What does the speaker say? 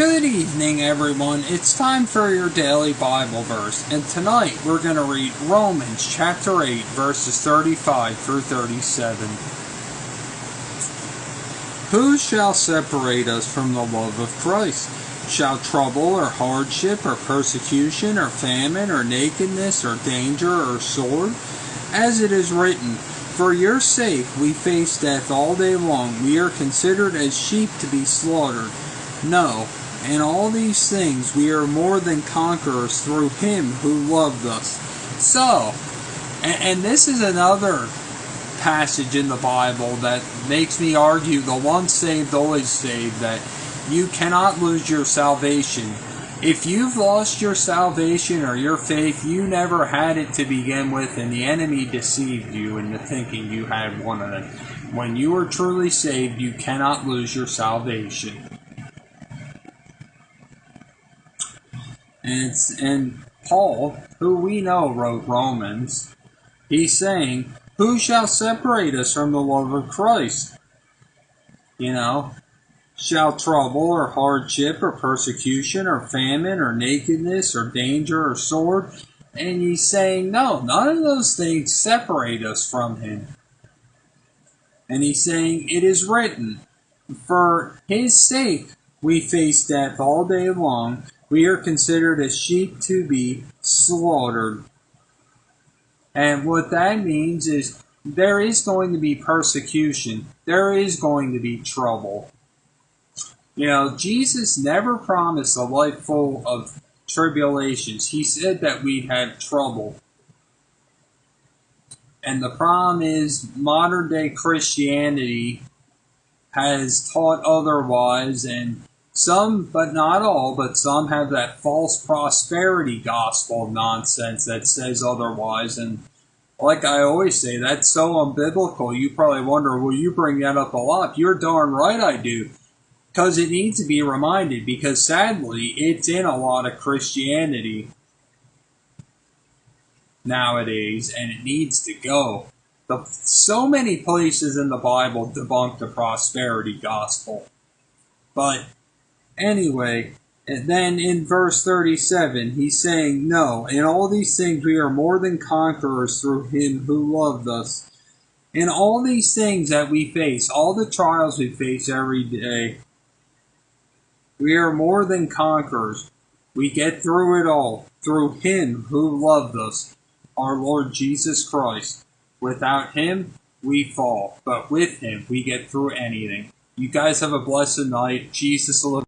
Good evening, everyone. It's time for your daily Bible verse, and tonight we're going to read Romans chapter 8, verses 35 through 37. Who shall separate us from the love of Christ? Shall trouble or hardship or persecution or famine or nakedness or danger or sword? As it is written, for your sake we face death all day long. We are considered as sheep to be slaughtered. No, in all these things we are more than conquerors through Him who loved us. So, and this is another passage in the Bible that makes me argue the once saved, always saved, that you cannot lose your salvation. If you've lost your salvation or your faith, you never had it to begin with, and the enemy deceived you into thinking you had one of them. When you are truly saved, you cannot lose your salvation. And Paul, who we know wrote Romans, he's saying, who shall separate us from the love of Christ? Shall trouble or hardship or persecution or famine or nakedness or danger or sword? And he's saying, no, none of those things separate us from Him. And he's saying, it is written, for His sake we face death all day long. We are considered as sheep to be slaughtered. And what that means is there is going to be persecution. There is going to be trouble. Jesus never promised a life full of tribulations. He said that we'd have trouble. And the problem is modern day Christianity has taught otherwise, and some, but not all, but some have that false prosperity gospel nonsense that says otherwise. And like I always say, that's so unbiblical. You probably wonder, well, you bring that up a lot. You're darn right I do. Because it needs to be reminded, because sadly, it's in a lot of Christianity nowadays, and it needs to go. So many places in the Bible debunk the prosperity gospel. But anyway, and then in verse 37, he's saying, no, in all these things we are more than conquerors through Him who loved us. In all these things that we face, all the trials we face every day, we are more than conquerors. We get through it all through Him who loved us, our Lord Jesus Christ. Without Him, we fall, but with Him, we get through anything. You guys have a blessed night. Jesus will